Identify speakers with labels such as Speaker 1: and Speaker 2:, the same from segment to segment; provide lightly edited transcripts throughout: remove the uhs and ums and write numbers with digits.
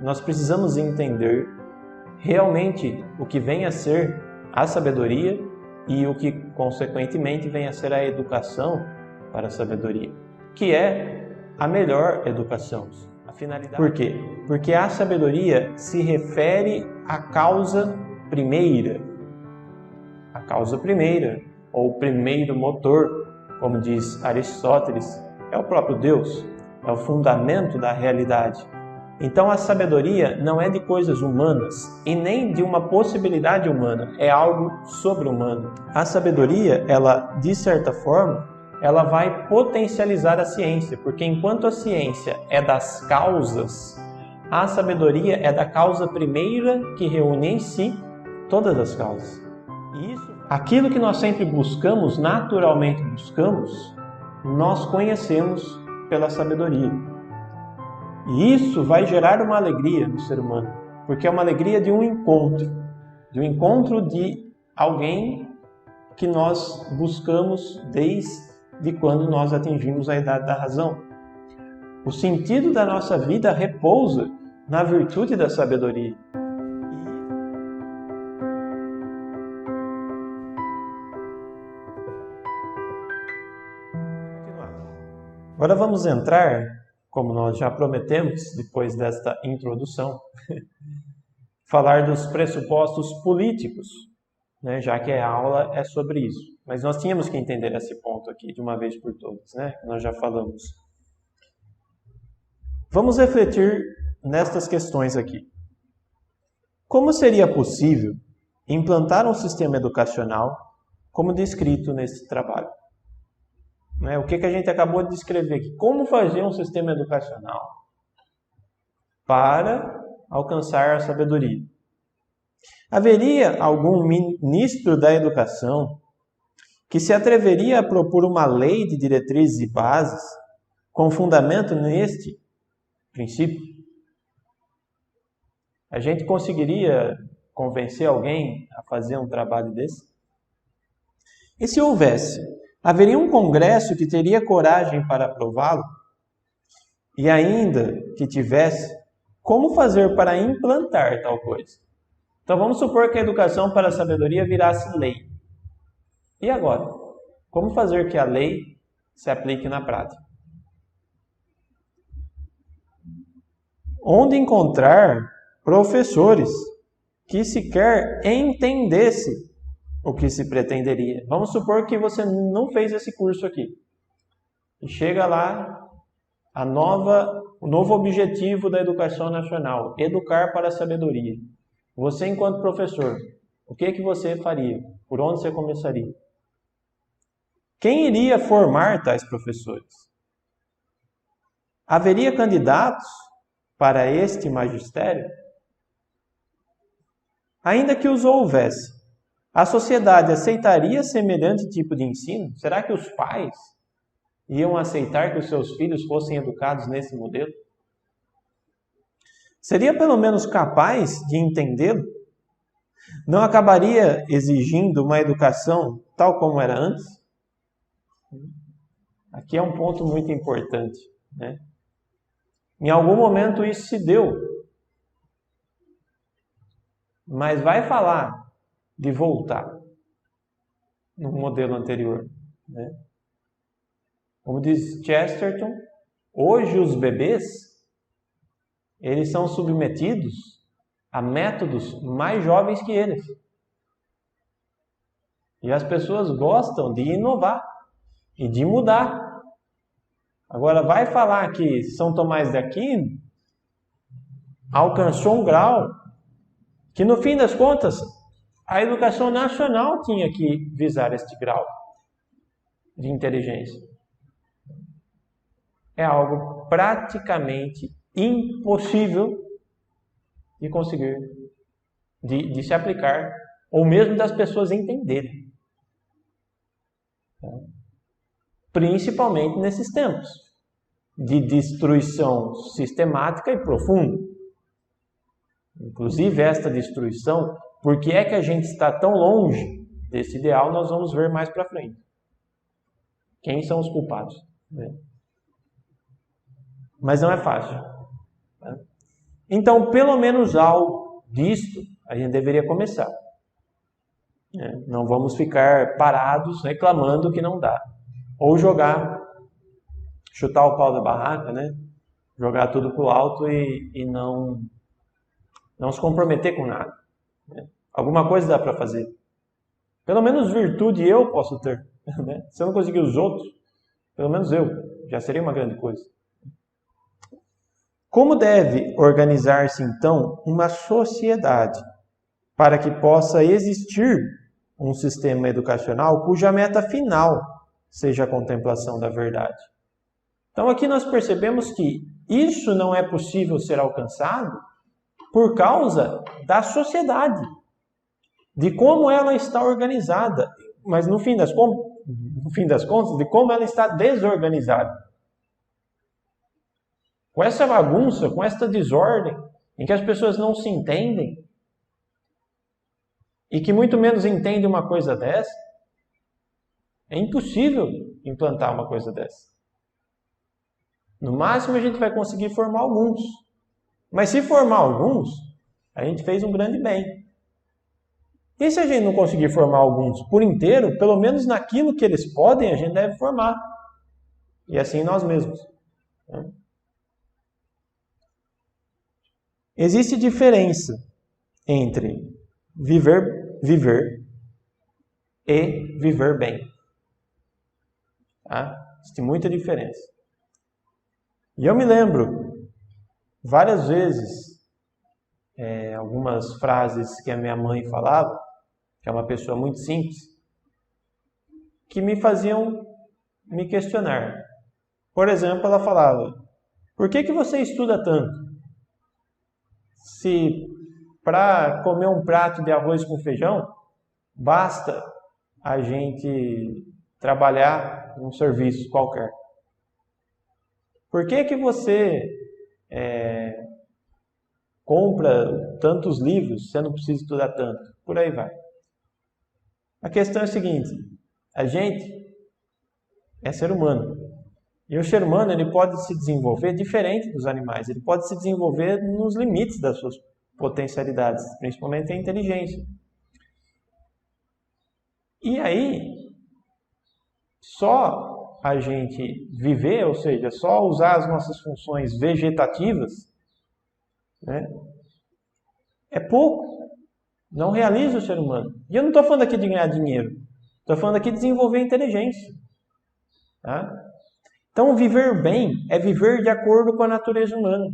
Speaker 1: Nós precisamos entender realmente o que vem a ser a sabedoria e o que, consequentemente, vem a ser a educação para a sabedoria, que é a melhor educação. A finalidade... Por quê? Porque a sabedoria se refere à causa primeira. A causa primeira, ou o primeiro motor, como diz Aristóteles, é o próprio Deus, é o fundamento da realidade. Então a sabedoria não é de coisas humanas e nem de uma possibilidade humana, é algo sobre-humano. A sabedoria, ela, de certa forma, ela vai potencializar a ciência, porque enquanto a ciência é das causas, a sabedoria é da causa primeira que reúne em si todas as causas. E isso, aquilo que nós sempre buscamos, naturalmente buscamos, nós conhecemos pela sabedoria. E isso vai gerar uma alegria no ser humano, porque é uma alegria de um encontro de alguém que nós buscamos desde quando nós atingimos a idade da razão. O sentido da nossa vida repousa na virtude da sabedoria. Agora vamos entrar, como nós já prometemos, depois desta introdução, falar dos pressupostos políticos, né? Já que a aula é sobre isso. Mas nós tínhamos que entender esse ponto aqui, de uma vez por todas, né? Nós já falamos. Vamos refletir nestas questões aqui. Como seria possível implantar um sistema educacional como descrito nesse trabalho? O que a gente acabou de descrever aqui? Como fazer um sistema educacional para alcançar a sabedoria? Haveria algum ministro da educação que se atreveria a propor uma lei de diretrizes e bases com fundamento neste princípio? A gente conseguiria convencer alguém a fazer um trabalho desse? E se houvesse, haveria um congresso que teria coragem para aprová-lo? E ainda que tivesse, como fazer para implantar tal coisa? Então vamos supor que a educação para a sabedoria virasse lei. E agora? Como fazer que a lei se aplique na prática? Onde encontrar professores que sequer entendessem o que se pretenderia? Vamos supor que você não fez esse curso aqui. E chega lá o novo objetivo da educação nacional, educar para a sabedoria. Você, enquanto professor, o que você faria? Por onde você começaria? Quem iria formar tais professores? Haveria candidatos para este magistério? Ainda que os houvesse, a sociedade aceitaria semelhante tipo de ensino? Será que os pais iam aceitar que os seus filhos fossem educados nesse modelo? Seria pelo menos capaz de entendê-lo? Não acabaria exigindo uma educação tal como era antes? Aqui é um ponto muito importante, né? Em algum momento isso se deu. Mas vai falar de voltar no modelo anterior, né? Como diz Chesterton, hoje os bebês eles são submetidos a métodos mais jovens que eles. E as pessoas gostam de inovar e de mudar. Agora vai falar que São Tomás de Aquino alcançou um grau que, no fim das contas, a educação nacional tinha que visar este grau de inteligência. É algo praticamente impossível de conseguir, de se aplicar, ou mesmo das pessoas entenderem. Principalmente nesses tempos de destruição sistemática e profunda. Inclusive esta destruição, por que é que a gente está tão longe desse ideal, nós vamos ver mais para frente. Quem são os culpados? Mas não é fácil. Então, pelo menos algo disto a gente deveria começar. Não vamos ficar parados reclamando que não dá. Ou chutar o pau da barraca, né? Jogar tudo pro alto e não se comprometer com nada. Alguma coisa dá para fazer. Pelo menos virtude eu posso ter. Né? Se eu não conseguir os outros, pelo menos eu. Já seria uma grande coisa. Como deve organizar-se, então, uma sociedade para que possa existir um sistema educacional cuja meta final seja a contemplação da verdade? Então, aqui nós percebemos que isso não é possível ser alcançado por causa da sociedade, de como ela está organizada, mas no fim das contas, de como ela está desorganizada. Com essa bagunça, com esta desordem, em que as pessoas não se entendem, e que muito menos entendem uma coisa dessa, é impossível implantar uma coisa dessa. No máximo a gente vai conseguir formar alguns. Mas se formar alguns, a gente fez um grande bem. E se a gente não conseguir formar alguns por inteiro, pelo menos naquilo que eles podem, a gente deve formar. E assim nós mesmos. Existe diferença entre viver e viver bem. Existe muita diferença. E eu me lembro várias vezes algumas frases que a minha mãe falava, que é uma pessoa muito simples, que me faziam me questionar. Por exemplo, ela falava: por que você estuda tanto? Se para comer um prato de arroz com feijão, basta a gente trabalhar num serviço qualquer. Por que você compra tantos livros se você não precisa estudar tanto? Por aí vai. A questão é a seguinte: a gente é ser humano. E o ser humano ele pode se desenvolver diferente dos animais. Ele pode se desenvolver nos limites das suas potencialidades, principalmente a inteligência. E aí, só a gente viver, ou seja, só usar as nossas funções vegetativas, né, é pouco. Não realiza o ser humano. E eu não estou falando aqui de ganhar dinheiro. Estou falando aqui de desenvolver inteligência. Tá? Então, viver bem é viver de acordo com a natureza humana.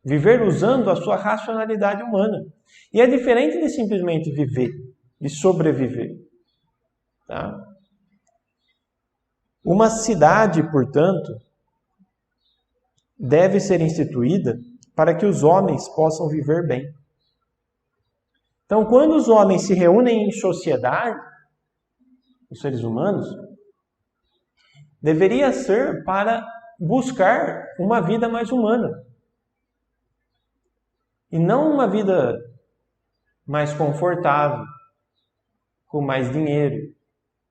Speaker 1: Viver usando a sua racionalidade humana. E é diferente de simplesmente viver, de sobreviver. Tá? Uma cidade, portanto, deve ser instituída para que os homens possam viver bem. Então, quando os homens se reúnem em sociedade, os seres humanos, deveria ser para buscar uma vida mais humana. E não uma vida mais confortável, com mais dinheiro,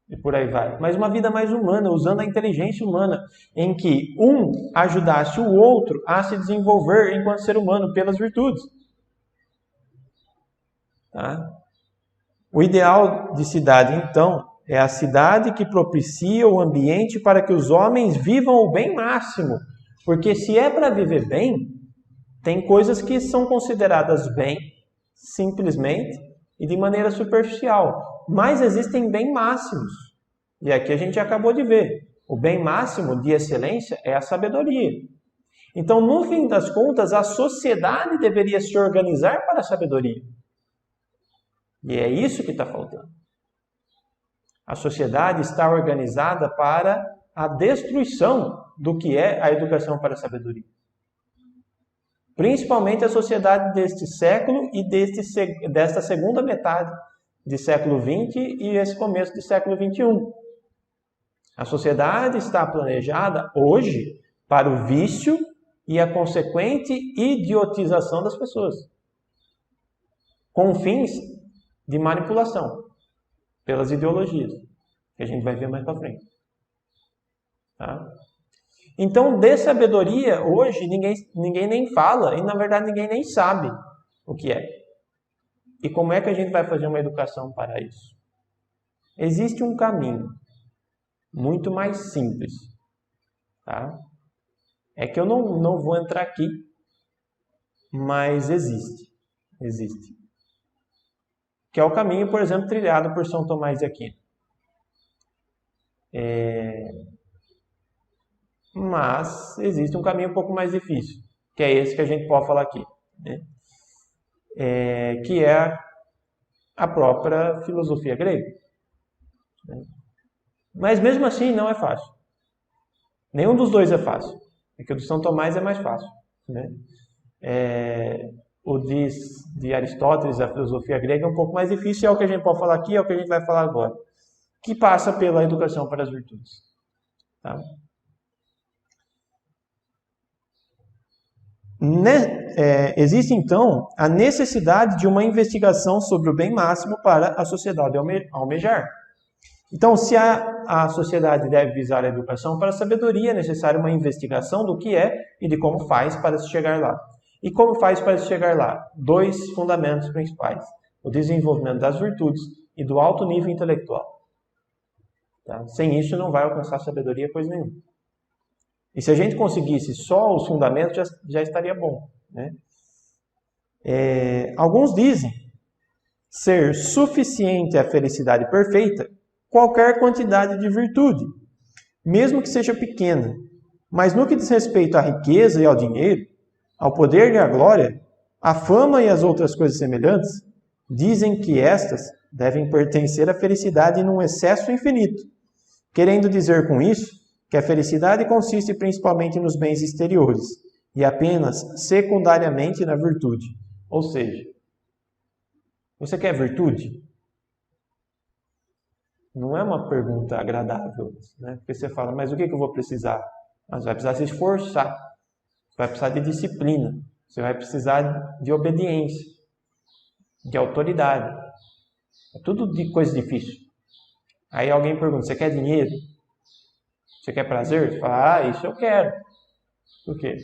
Speaker 1: e por aí vai. Mas uma vida mais humana, usando a inteligência humana, em que um ajudasse o outro a se desenvolver enquanto ser humano pelas virtudes. Tá? O ideal de cidade, então, é a cidade que propicia o ambiente para que os homens vivam o bem máximo. Porque se é para viver bem, tem coisas que são consideradas bem, simplesmente, e de maneira superficial. Mas existem bem máximos. E aqui a gente acabou de ver. O bem máximo de excelência é a sabedoria. Então, no fim das contas, a sociedade deveria se organizar para a sabedoria. E é isso que está faltando. A sociedade está organizada para a destruição do que é a educação para a sabedoria. Principalmente a sociedade deste século e desta segunda metade de século XX e esse começo de século XXI. A sociedade está planejada hoje para o vício e a consequente idiotização das pessoas, com fins de manipulação pelas ideologias, que a gente vai ver mais para frente. Tá? Então, de sabedoria, hoje, ninguém nem fala e, na verdade, ninguém nem sabe o que é. E como é que a gente vai fazer uma educação para isso? Existe um caminho muito mais simples, tá? É que eu não vou entrar aqui, mas existe. Que é o caminho, por exemplo, trilhado por São Tomás de Aquino. Mas existe um caminho um pouco mais difícil, que é esse que a gente pode falar aqui, né? Que é a própria filosofia grega. Né? Mas mesmo assim não é fácil. Nenhum dos dois é fácil. É que o de São Tomás é mais fácil. Né? O de Aristóteles, a filosofia grega, é um pouco mais difícil, é o que a gente pode falar aqui, é o que a gente vai falar agora. Que passa pela educação para as virtudes. Tá? Existe, então, a necessidade de uma investigação sobre o bem máximo para a sociedade almejar. Então, se a sociedade deve visar a educação para a sabedoria, é necessária uma investigação do que é e de como faz para se chegar lá. E como faz para se chegar lá? 2 fundamentos principais: o desenvolvimento das virtudes e do alto nível intelectual. Tá? Sem isso, não vai alcançar sabedoria coisa nenhuma. E se a gente conseguisse só os fundamentos, já estaria bom. Né? Alguns dizem ser suficiente a felicidade perfeita qualquer quantidade de virtude, mesmo que seja pequena. Mas no que diz respeito à riqueza e ao dinheiro, ao poder e à glória, à fama e às outras coisas semelhantes, dizem que estas devem pertencer à felicidade num excesso infinito, querendo dizer com isso que a felicidade consiste principalmente nos bens exteriores e apenas secundariamente na virtude. Ou seja, você quer virtude? Não é uma pergunta agradável, né? Porque você fala, mas o que eu vou precisar? Mas vai precisar se esforçar, vai precisar de disciplina, você vai precisar de obediência, de autoridade. É tudo de coisa difícil. Aí alguém pergunta, você quer dinheiro? Você quer prazer? Você fala, isso eu quero. Por quê?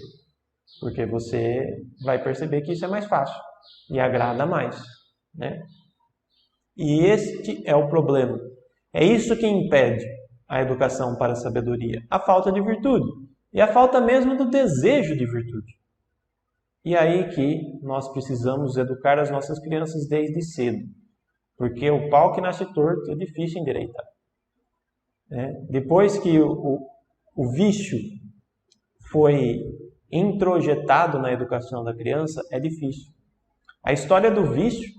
Speaker 1: Porque você vai perceber que isso é mais fácil e agrada mais, né? E este é o problema. É isso que impede a educação para a sabedoria. A falta de virtude. E a falta mesmo do desejo de virtude. E aí que nós precisamos educar as nossas crianças desde cedo. Porque o pau que nasce torto é difícil endireitar. Depois que o vício foi introjetado na educação da criança, é difícil. A história do vício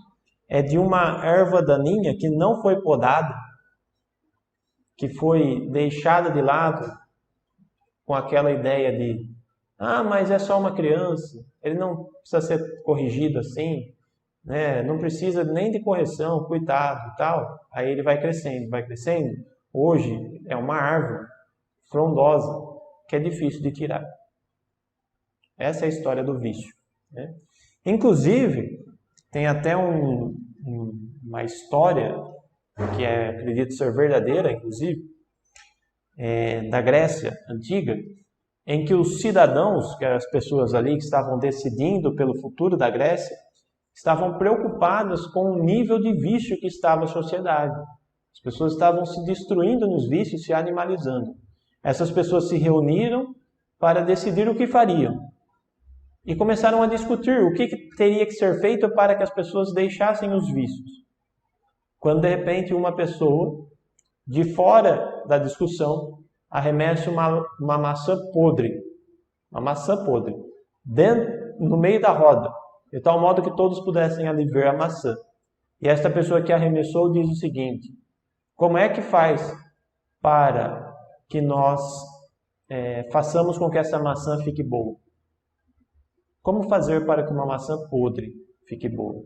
Speaker 1: é de uma erva daninha que não foi podada, que foi deixada de lado com aquela ideia de mas é só uma criança, ele não precisa ser corrigido assim, né? Não precisa nem de correção, cuidado e tal. Aí ele vai crescendo. Hoje é uma árvore frondosa que é difícil de tirar. Essa é a história do vício. Né? Inclusive, tem até uma história que acredito ser verdadeira, inclusive, da Grécia Antiga, em que os cidadãos, que eram as pessoas ali que estavam decidindo pelo futuro da Grécia, estavam preocupadas com o nível de vício que estava a sociedade. As pessoas estavam se destruindo nos vícios e se animalizando. Essas pessoas se reuniram para decidir o que fariam. E começaram a discutir o que teria que ser feito para que as pessoas deixassem os vícios. Quando de repente uma pessoa, de fora da discussão, arremessa uma maçã podre. Uma maçã podre. No meio da roda. De tal modo que todos pudessem ali ver a maçã. E esta pessoa que arremessou diz o seguinte: como é que faz para que nós façamos com que essa maçã fique boa? Como fazer para que uma maçã podre fique boa?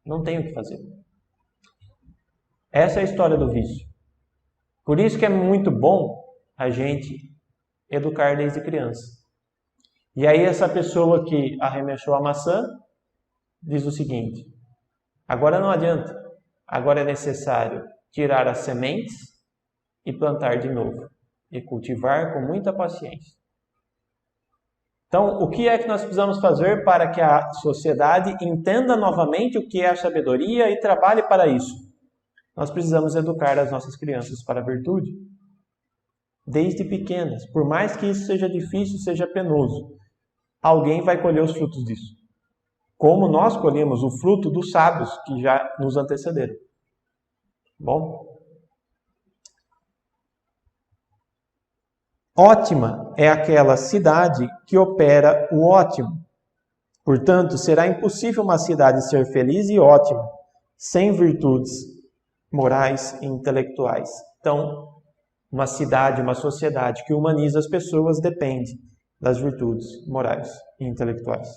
Speaker 1: Não tem o que fazer. Essa é a história do vício. Por isso que é muito bom a gente educar desde criança. E aí essa pessoa que arremessou a maçã diz o seguinte: agora não adianta. Agora é necessário tirar as sementes e plantar de novo. e cultivar com muita paciência. Então, o que é que nós precisamos fazer para que a sociedade entenda novamente o que é a sabedoria e trabalhe para isso? Nós precisamos educar as nossas crianças para a virtude, desde pequenas. Por mais que isso seja difícil, seja penoso, alguém vai colher os frutos disso. Como nós colhemos o fruto dos sábios que já nos antecederam. Bom? Ótima é aquela cidade que opera o ótimo. Portanto, será impossível uma cidade ser feliz e ótima sem virtudes morais e intelectuais. Então, uma cidade, uma sociedade que humaniza as pessoas depende das virtudes morais e intelectuais.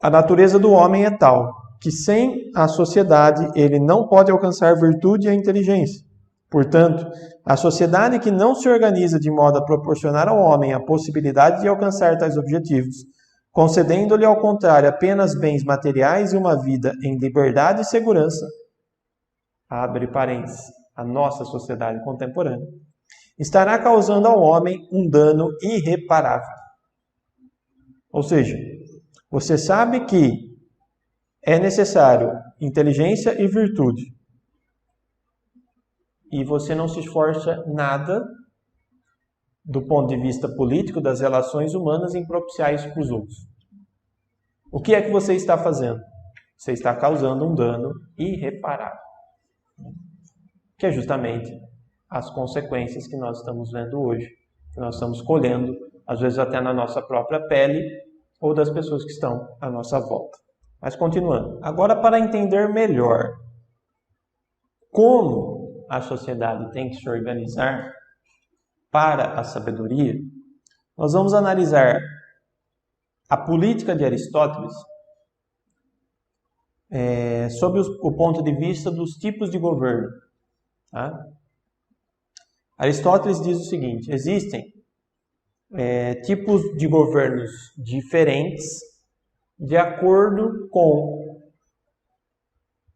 Speaker 1: A natureza do homem é tal que sem a sociedade ele não pode alcançar virtude e a inteligência. Portanto, a sociedade que não se organiza de modo a proporcionar ao homem a possibilidade de alcançar tais objetivos, concedendo-lhe ao contrário apenas bens materiais e uma vida em liberdade e segurança, abre parênteses, a nossa sociedade contemporânea, estará causando ao homem um dano irreparável. Ou seja, você sabe que é necessário inteligência e virtude, e você não se esforça nada do ponto de vista político das relações humanas em propiciar isso para os outros. O que é que você está fazendo? Você está causando um dano irreparável, que é justamente as consequências que nós estamos vendo hoje, que nós estamos colhendo, às vezes até na nossa própria pele ou das pessoas que estão à nossa volta. Mas continuando, agora para entender melhor como a sociedade tem que se organizar para a sabedoria, nós vamos analisar a política de Aristóteles sob o ponto de vista dos tipos de governo. Tá? Aristóteles diz o seguinte: existem tipos de governos diferentes de acordo com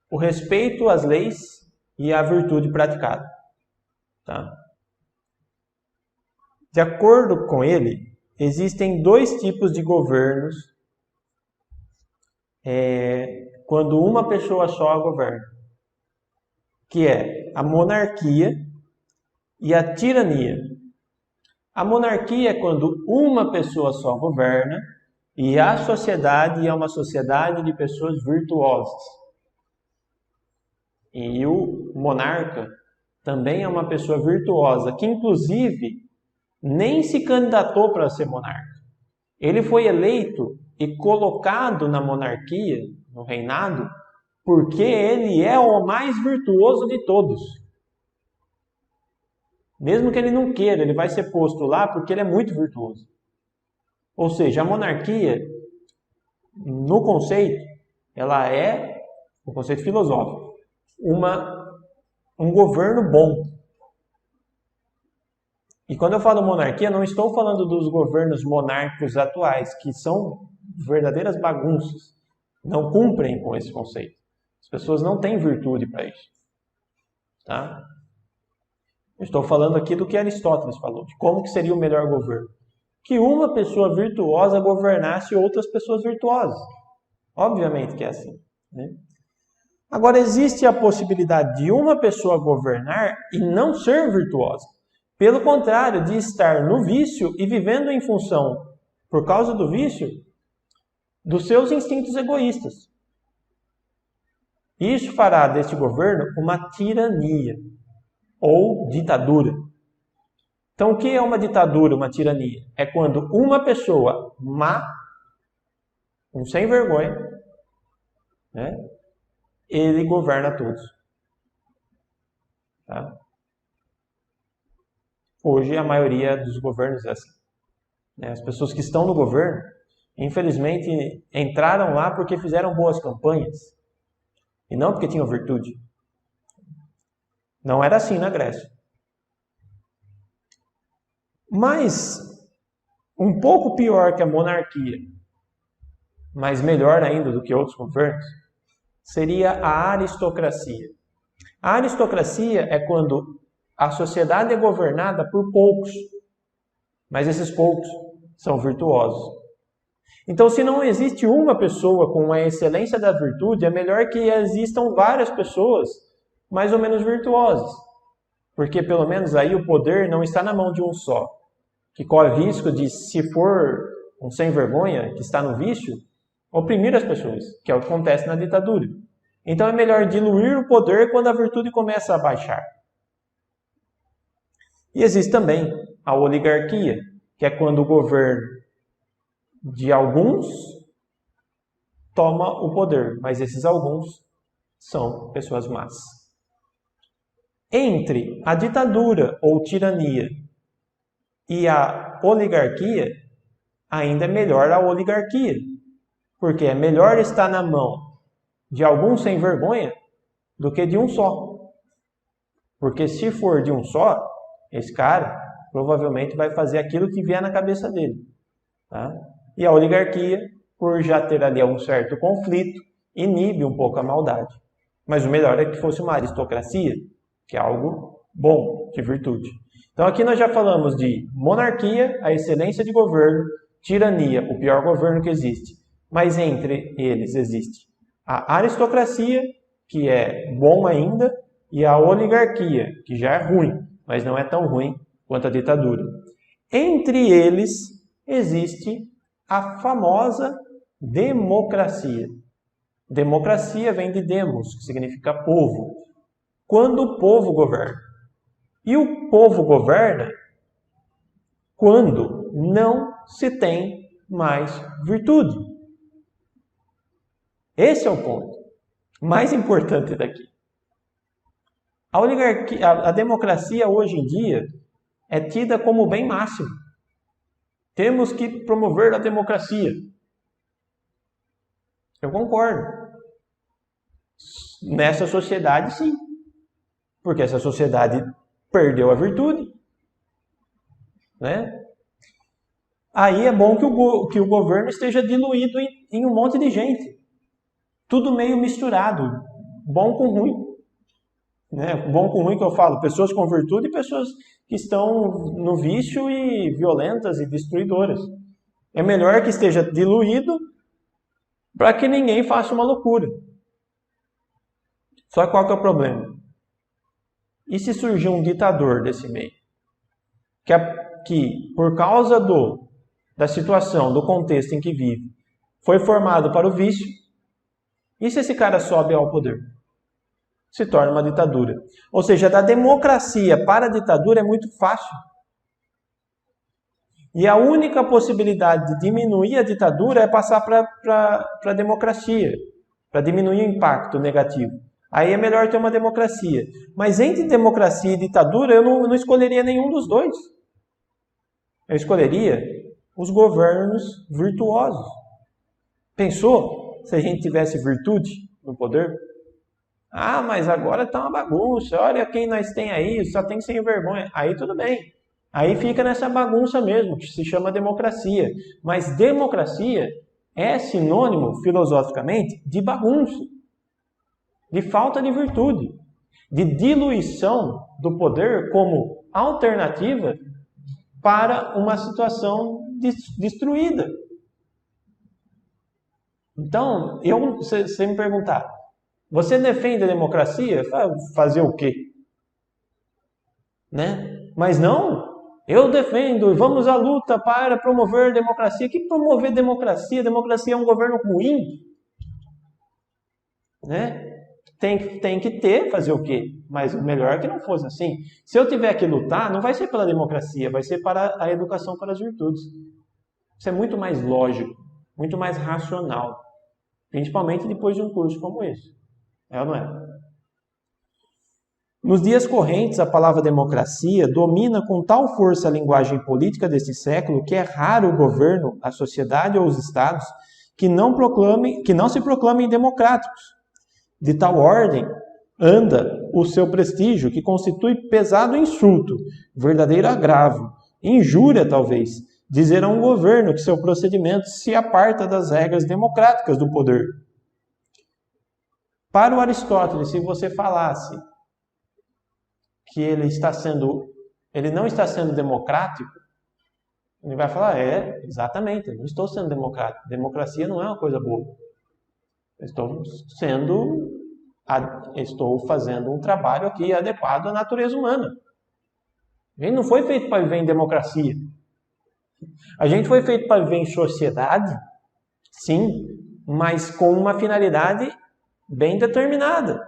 Speaker 1: o respeito às leis e a virtude praticada. Tá? De acordo com ele, existem dois tipos de governos quando uma pessoa só governa, que é a monarquia e a tirania. A monarquia é quando uma pessoa só governa e a sociedade é uma sociedade de pessoas virtuosas. E o monarca também é uma pessoa virtuosa, que inclusive nem se candidatou para ser monarca. Ele foi eleito e colocado na monarquia, no reinado, porque ele é o mais virtuoso de todos. Mesmo que ele não queira, ele vai ser posto lá porque ele é muito virtuoso. Ou seja, a monarquia, no conceito, ela é, no conceito filosófico, um governo bom. E quando eu falo monarquia, não estou falando dos governos monárquicos atuais, que são verdadeiras bagunças. Não cumprem com esse conceito. As pessoas não têm virtude para isso. Tá? Eu estou falando aqui do que Aristóteles falou, de como que seria o melhor governo. Que uma pessoa virtuosa governasse outras pessoas virtuosas. Obviamente que é assim, né? Agora, existe a possibilidade de uma pessoa governar e não ser virtuosa. Pelo contrário, de estar no vício e vivendo em função, por causa do vício, dos seus instintos egoístas. Isso fará deste governo uma tirania ou ditadura. Então, o que é uma ditadura, uma tirania? É quando uma pessoa má, um sem vergonha, né, ele governa todos. Tá? Hoje, a maioria dos governos é assim. As pessoas que estão no governo, infelizmente, entraram lá porque fizeram boas campanhas e não porque tinham virtude. Não era assim na Grécia. Mas, um pouco pior que a monarquia, mas melhor ainda do que outros governos, seria a aristocracia. A aristocracia é quando a sociedade é governada por poucos, mas esses poucos são virtuosos. Então, se não existe uma pessoa com a excelência da virtude, é melhor que existam várias pessoas mais ou menos virtuosas. Porque, pelo menos, aí o poder não está na mão de um só, que corre o risco de, se for um sem-vergonha que está no vício, oprimir as pessoas, que é o que acontece na ditadura. Então, é melhor diluir o poder quando a virtude começa a baixar. E existe também a oligarquia, que é quando o governo de alguns toma o poder, mas esses alguns são pessoas más. Entre a ditadura ou tirania e a oligarquia, ainda é melhor a oligarquia, porque é melhor estar na mão de alguns sem vergonha do que de um só. Porque se for de um só, esse cara provavelmente vai fazer aquilo que vier na cabeça dele. Tá? E a oligarquia, por já ter ali um certo conflito, inibe um pouco a maldade. Mas o melhor é que fosse uma aristocracia, que é algo bom, de virtude. Então aqui nós já falamos de monarquia, a excelência de governo, tirania, o pior governo que existe. Mas entre eles existe a aristocracia, que é bom ainda, e a oligarquia, que já é ruim, mas não é tão ruim quanto a ditadura. Entre eles existe a famosa democracia. Democracia vem de demos, que significa povo. Quando o povo governa. E o povo governa quando não se tem mais virtude. Esse é o ponto mais importante daqui. A oligarquia, a democracia hoje em dia é tida como o bem máximo. Temos que promover a democracia. Eu concordo. Nessa sociedade, sim. Porque essa sociedade perdeu a virtude. Né? Aí é bom que o governo esteja diluído em um monte de gente. Tudo meio misturado. Bom com ruim. Né? Bom com ruim que eu falo. Pessoas com virtude e pessoas que estão no vício e violentas e destruidoras. É melhor que esteja diluído para que ninguém faça uma loucura. Só qual que é o problema? E se surgir um ditador desse meio? Que por causa da situação, do contexto em que vive, foi formado para o vício, e se esse cara sobe ao poder? Se torna uma ditadura. Ou seja, da democracia para a ditadura é muito fácil. E a única possibilidade de diminuir a ditadura é passar para a democracia, para diminuir o impacto negativo. Aí é melhor ter uma democracia. Mas entre democracia e ditadura, eu não escolheria nenhum dos dois. Eu escolheria os governos virtuosos. Pensou se a gente tivesse virtude no poder? Ah, mas agora está uma bagunça. Olha quem nós tem aí, só tem sem vergonha. Aí tudo bem. Aí fica nessa bagunça mesmo, que se chama democracia. Mas democracia é sinônimo, filosoficamente, de bagunça, de falta de virtude, de diluição do poder como alternativa para uma situação destruída. Então, se me perguntar, você defende a democracia? Fazer o quê? Né? Mas não, eu defendo, vamos à luta para promover democracia. Que promover democracia? Democracia é um governo ruim. Né? Tem que ter, fazer o quê? Mas o melhor é que não fosse assim. Se eu tiver que lutar, não vai ser pela democracia, vai ser para a educação para as virtudes. Isso é muito mais lógico, muito mais racional. Principalmente depois de um curso como esse. É ou não é? Nos dias correntes, a palavra democracia domina com tal força a linguagem política deste século que é raro o governo, a sociedade ou os estados que não se proclamem democráticos. De tal ordem, anda o seu prestígio, que constitui pesado insulto, verdadeiro agravo, injúria talvez, dizer a um governo que seu procedimento se aparta das regras democráticas do poder. Para o Aristóteles, se você falasse que ele não está sendo democrático, ele vai falar, exatamente, eu não estou sendo democrático. Democracia não é uma coisa boa. Estou fazendo um trabalho aqui adequado à natureza humana. A gente não foi feito para viver em democracia. A gente foi feito para viver em sociedade, sim, mas com uma finalidade bem determinada.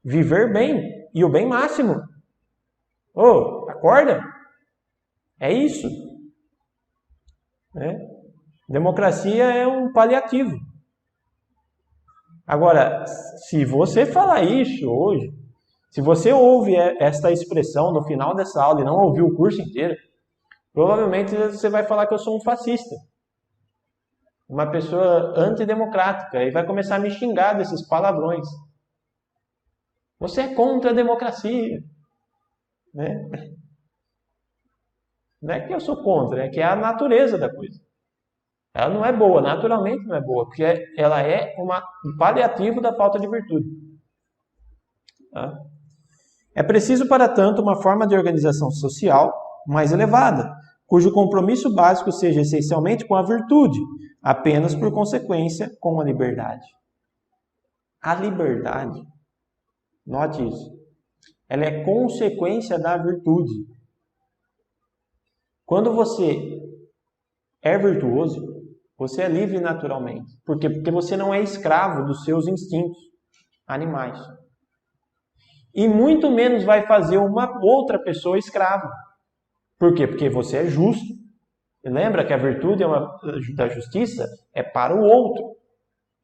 Speaker 1: Viver bem, e o bem máximo. Acorda? É isso. Democracia é um paliativo. Agora, se você falar isso hoje, se você ouve esta expressão no final dessa aula e não ouviu o curso inteiro, provavelmente você vai falar que eu sou um fascista. Uma pessoa antidemocrática. E vai começar a me xingar desses palavrões. Você é contra a democracia. Não é que eu sou contra, é que é a natureza da coisa. Ela não é boa, naturalmente não é boa, porque ela é um paliativo da falta de virtude. Tá? É preciso, para tanto, uma forma de organização social mais elevada, cujo compromisso básico seja essencialmente com a virtude, apenas por consequência com a liberdade. A liberdade, note isso, ela é consequência da virtude. Quando você é virtuoso, você é livre naturalmente. Por quê? Porque você não é escravo dos seus instintos animais. E muito menos vai fazer uma outra pessoa escrava. Por quê? Porque você é justo. E lembra que a virtude da justiça é para o outro.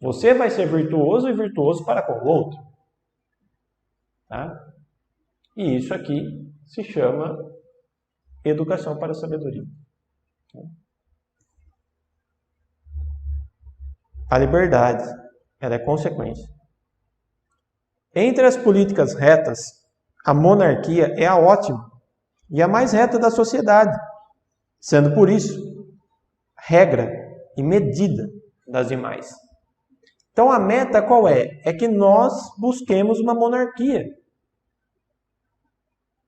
Speaker 1: Você vai ser virtuoso e virtuoso para com o outro. Tá? E isso aqui se chama educação para a sabedoria. A liberdade, ela é consequência. Entre as políticas retas, a monarquia é a ótima e a mais reta da sociedade, sendo por isso regra e medida das demais. Então a meta qual é? É que nós busquemos uma monarquia.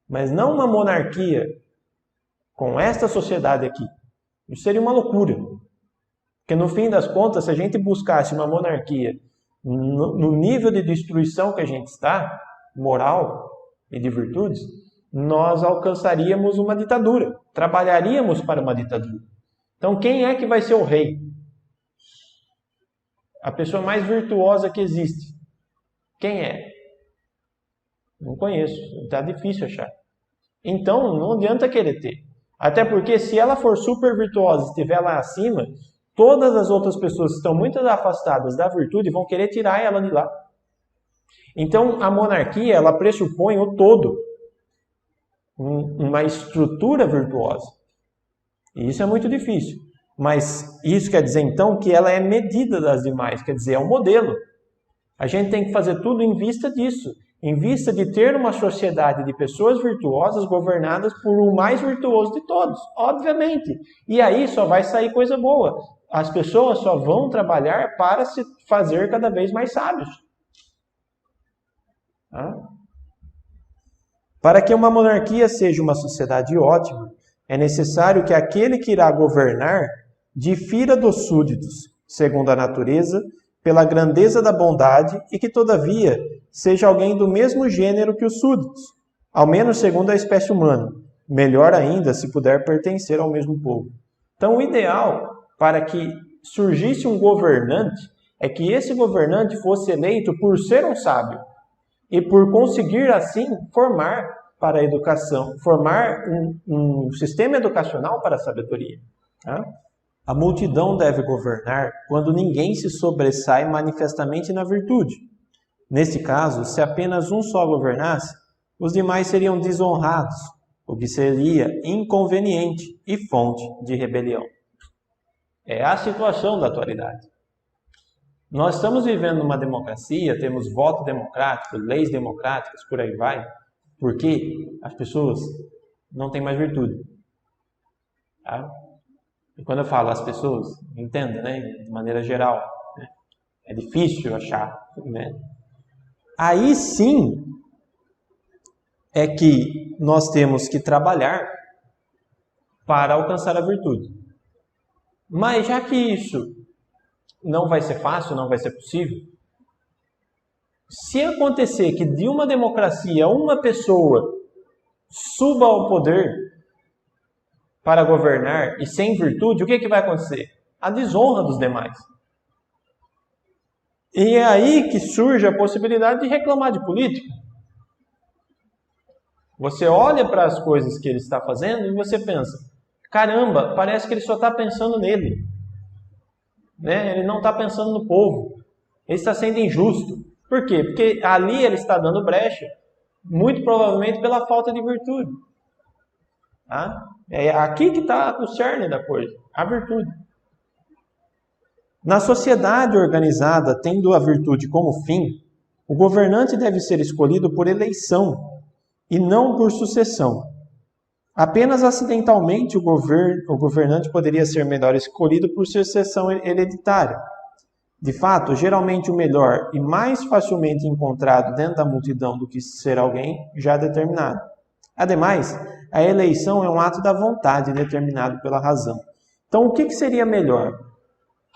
Speaker 1: Mas não uma monarquia com esta sociedade aqui. Isso seria uma loucura. Porque no fim das contas, se a gente buscasse uma monarquia no nível de destruição que a gente está, moral e de virtudes, nós alcançaríamos uma ditadura. Trabalharíamos para uma ditadura. Então quem é que vai ser o rei? A pessoa mais virtuosa que existe. Quem é? Não conheço. Está difícil achar. Então não adianta querer ter. Até porque se ela for super virtuosa e estiver lá acima, todas as outras pessoas que estão muito afastadas da virtude vão querer tirar ela de lá. Então, a monarquia, ela pressupõe o todo. Uma estrutura virtuosa. E isso é muito difícil. Mas isso quer dizer, então, que ela é medida das demais. Quer dizer, é um modelo. A gente tem que fazer tudo em vista disso. Em vista de ter uma sociedade de pessoas virtuosas governadas por o mais virtuoso de todos. Obviamente. E aí só vai sair coisa boa. As pessoas só vão trabalhar para se fazer cada vez mais sábios. Para que uma monarquia seja uma sociedade ótima, é necessário que aquele que irá governar difira dos súditos, segundo a natureza, pela grandeza da bondade e que, todavia, seja alguém do mesmo gênero que os súditos, ao menos segundo a espécie humana. Melhor ainda se puder pertencer ao mesmo povo. Então, o ideal para que surgisse um governante é que esse governante fosse eleito por ser um sábio e por conseguir, assim, formar para a educação, formar um sistema educacional para a sabedoria. Tá? A multidão deve governar quando ninguém se sobressai manifestamente na virtude. Neste caso, se apenas um só governasse, os demais seriam desonrados, o que seria inconveniente e fonte de rebelião. É a situação da atualidade. Nós estamos vivendo numa democracia, temos voto democrático, leis democráticas, por aí vai, porque as pessoas não têm mais virtude. Tá? E quando eu falo as pessoas, entenda, né? De maneira geral, né? É difícil achar. Né? Aí sim, é que nós temos que trabalhar para alcançar a virtude. Mas já que isso não vai ser fácil, não vai ser possível, se acontecer que de uma democracia uma pessoa suba ao poder para governar e sem virtude, o que vai acontecer? A desonra dos demais. E é aí que surge a possibilidade de reclamar de política. Você olha para as coisas que ele está fazendo e você pensa, caramba, parece que ele só está pensando nele. Né? Ele não está pensando no povo. Ele está sendo injusto. Por quê? Porque ali ele está dando brecha, muito provavelmente pela falta de virtude. Tá? É aqui que está o cerne da coisa, a virtude. Na sociedade organizada, tendo a virtude como fim, o governante deve ser escolhido por eleição e não por sucessão. Apenas acidentalmente o governante poderia ser melhor escolhido por sucessão hereditária. De fato, geralmente o melhor e mais facilmente encontrado dentro da multidão do que ser alguém já determinado. Ademais, a eleição é um ato da vontade determinado pela razão. Então, o que seria melhor?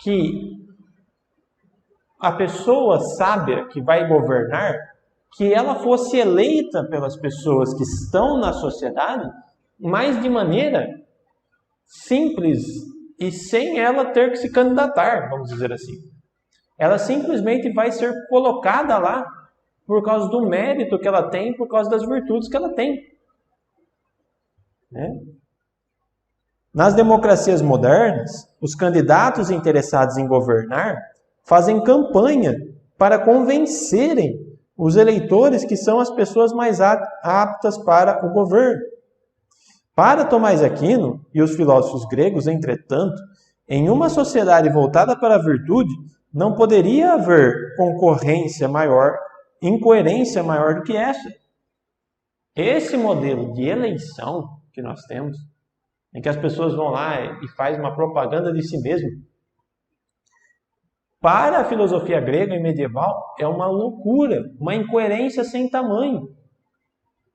Speaker 1: Que a pessoa sábia que vai governar, que ela fosse eleita pelas pessoas que estão na sociedade, mas de maneira simples e sem ela ter que se candidatar, vamos dizer assim. Ela simplesmente vai ser colocada lá por causa do mérito que ela tem, por causa das virtudes que ela tem. Né? Nas democracias modernas, os candidatos interessados em governar fazem campanha para convencerem os eleitores que são as pessoas mais aptas para o governo. Para Tomás de Aquino e os filósofos gregos, entretanto, em uma sociedade voltada para a virtude, não poderia haver concorrência maior, incoerência maior do que essa. Esse modelo de eleição que nós temos, em que as pessoas vão lá e fazem uma propaganda de si mesmo, para a filosofia grega e medieval é uma loucura, uma incoerência sem tamanho.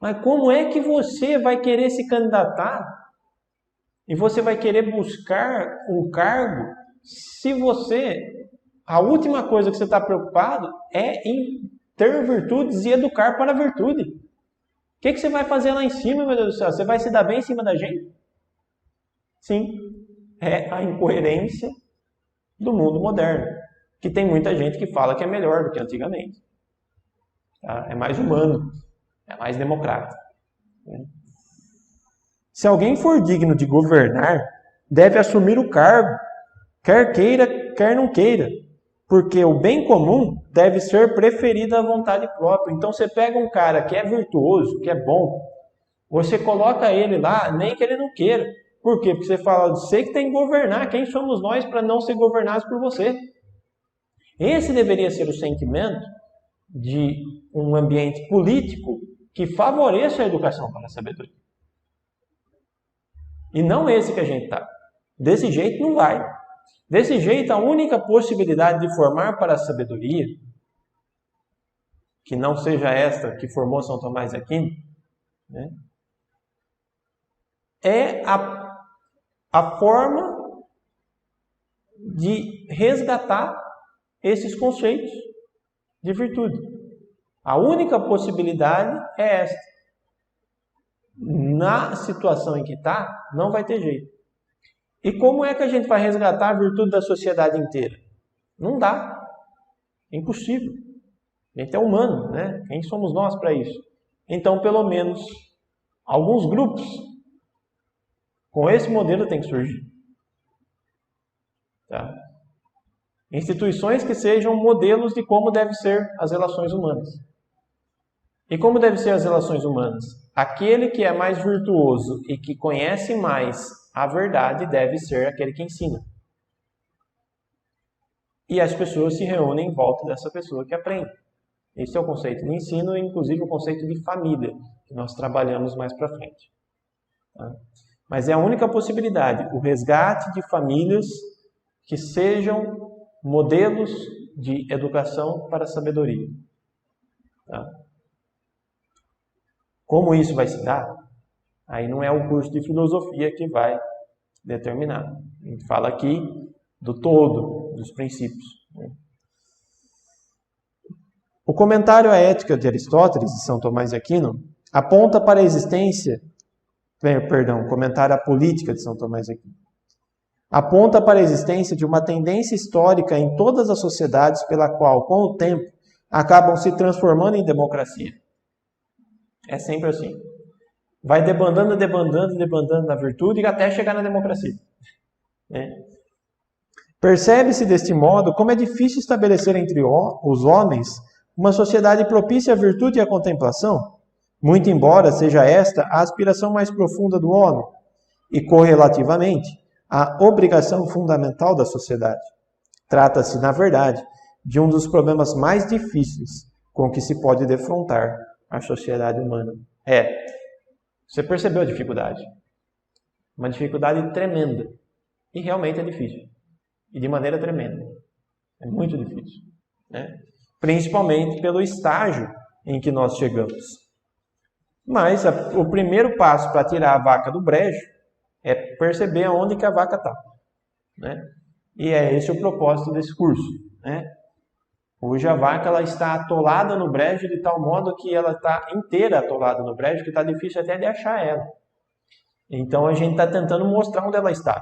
Speaker 1: Mas como é que você vai querer se candidatar e você vai querer buscar um cargo se a última coisa que você está preocupado é em ter virtudes e educar para a virtude? O que você vai fazer lá em cima, meu Deus do céu? Você vai se dar bem em cima da gente? Sim, é a incoerência do mundo moderno, que tem muita gente que fala que é melhor do que antigamente. Tá? É mais humano, é mais democrático. Se alguém for digno de governar, deve assumir o cargo, quer queira, quer não queira, porque o bem comum deve ser preferido à vontade própria. Então você pega um cara que é virtuoso, que é bom, você coloca ele lá, nem que ele não queira. Por quê? Porque você fala, você que tem que governar, quem somos nós para não ser governados por você? Esse deveria ser o sentimento de um ambiente político que favoreça a educação para a sabedoria. E não esse que a gente está. Desse jeito não vai. Desse jeito, a única possibilidade de formar para a sabedoria, que não seja esta que formou São Tomás de Aquino, né, é a forma de resgatar esses conceitos de virtude. A única possibilidade é esta. Na situação em que está, não vai ter jeito. E como é que a gente vai resgatar a virtude da sociedade inteira? Não dá. É impossível. A gente é humano, né? Quem somos nós para isso? Então, pelo menos, alguns grupos com esse modelo tem que surgir. Tá? Instituições que sejam modelos de como devem ser as relações humanas. E como devem ser as relações humanas? Aquele que é mais virtuoso e que conhece mais a verdade deve ser aquele que ensina. E as pessoas se reúnem em volta dessa pessoa que aprende. Esse é o conceito de ensino e, inclusive, o conceito de família, que nós trabalhamos mais para frente. Tá? Mas é a única possibilidade, o resgate de famílias que sejam modelos de educação para a sabedoria. Tá? Como isso vai se dar? Aí não é o curso de filosofia que vai determinar. A gente fala aqui do todo, dos princípios. O comentário à Ética de Aristóteles, de São Tomás de Aquino, aponta para a existência, comentário à Política de São Tomás de Aquino, aponta para a existência de uma tendência histórica em todas as sociedades pela qual, com o tempo, acabam se transformando em democracia. É sempre assim. Vai debandando na virtude até chegar na democracia. Percebe-se deste modo como é difícil estabelecer entre os homens uma sociedade propícia à virtude e à contemplação, muito embora seja esta a aspiração mais profunda do homem e, correlativamente, a obrigação fundamental da sociedade. Trata-se, na verdade, de um dos problemas mais difíceis com que se pode defrontar a sociedade humana. Você percebeu a dificuldade? Uma dificuldade tremenda. E realmente é difícil. E de maneira tremenda. É muito difícil. Principalmente pelo estágio em que nós chegamos. Mas o primeiro passo para tirar a vaca do brejo é perceber aonde que a vaca está. E é esse o propósito desse curso. Hoje a vaca ela está atolada no brejo de tal modo que ela está inteira atolada no brejo que está difícil até de achar ela. Então a gente está tentando mostrar onde ela está,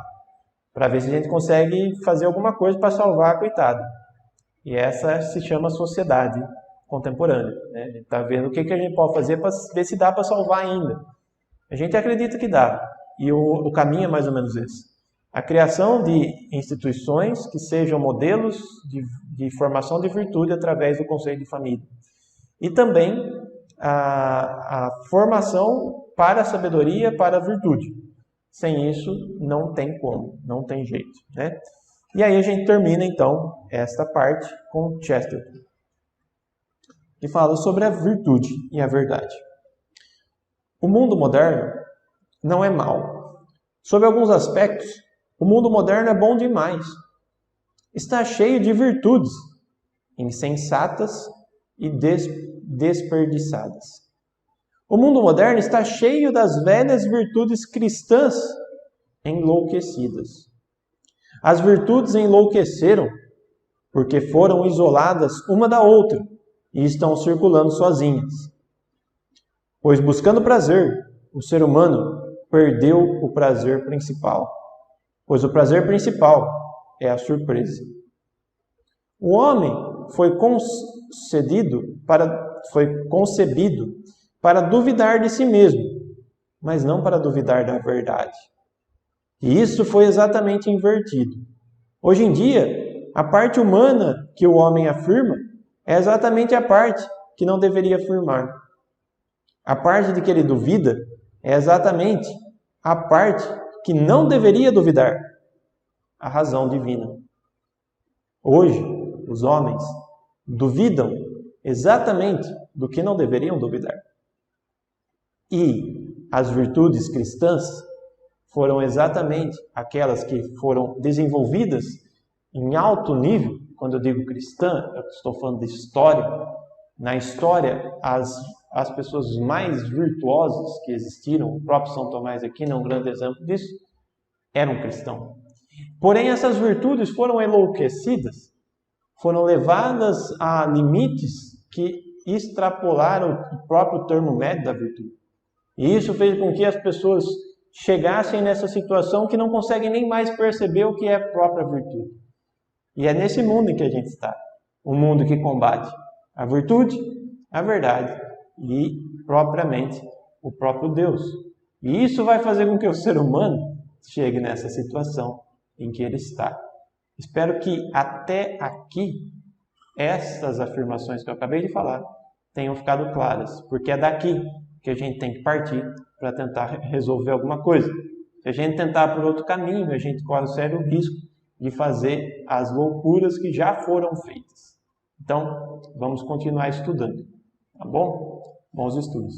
Speaker 1: para ver se a gente consegue fazer alguma coisa para salvar a coitada. E essa se chama sociedade contemporânea. A gente está vendo o que a gente pode fazer para ver se dá para salvar ainda. A gente acredita que dá, e o caminho é mais ou menos esse. A criação de instituições que sejam modelos de formação de virtude através do conceito de família. E também a formação para a sabedoria, para a virtude. Sem isso, não tem como, não tem jeito. E aí a gente termina, então, esta parte com Chesterton, que fala sobre a virtude e a verdade. O mundo moderno não é mau. Sob alguns aspectos, o mundo moderno é bom demais. Está cheio de virtudes, insensatas e desperdiçadas. O mundo moderno está cheio das velhas virtudes cristãs enlouquecidas. As virtudes enlouqueceram porque foram isoladas uma da outra e estão circulando sozinhas. Pois buscando prazer, o ser humano perdeu o prazer principal. Pois o prazer principal é a surpresa. O homem foi concebido para duvidar de si mesmo, mas não para duvidar da verdade. E isso foi exatamente invertido. Hoje em dia, a parte humana que o homem afirma é exatamente a parte que não deveria afirmar. A parte de que ele duvida é exatamente a parte que não deveria duvidar, a razão divina. Hoje, os homens duvidam exatamente do que não deveriam duvidar. E as virtudes cristãs foram exatamente aquelas que foram desenvolvidas em alto nível. Quando eu digo cristã, eu estou falando de história. Na história, as pessoas mais virtuosas que existiram, o próprio São Tomás de Aquino é um grande exemplo disso, eram cristãos. Porém, essas virtudes foram enlouquecidas, foram levadas a limites que extrapolaram o próprio termo médio da virtude. E isso fez com que as pessoas chegassem nessa situação que não conseguem nem mais perceber o que é a própria virtude. E é nesse mundo em que a gente está. Um mundo que combate a virtude, a verdade e, propriamente, o próprio Deus. E isso vai fazer com que o ser humano chegue nessa situação em que ele está. Espero que até aqui, essas afirmações que eu acabei de falar tenham ficado claras, porque é daqui que a gente tem que partir para tentar resolver alguma coisa. Se a gente tentar por outro caminho, a gente corre o sério risco de fazer as loucuras que já foram feitas. Então, vamos continuar estudando, tá bom? Bons estudos.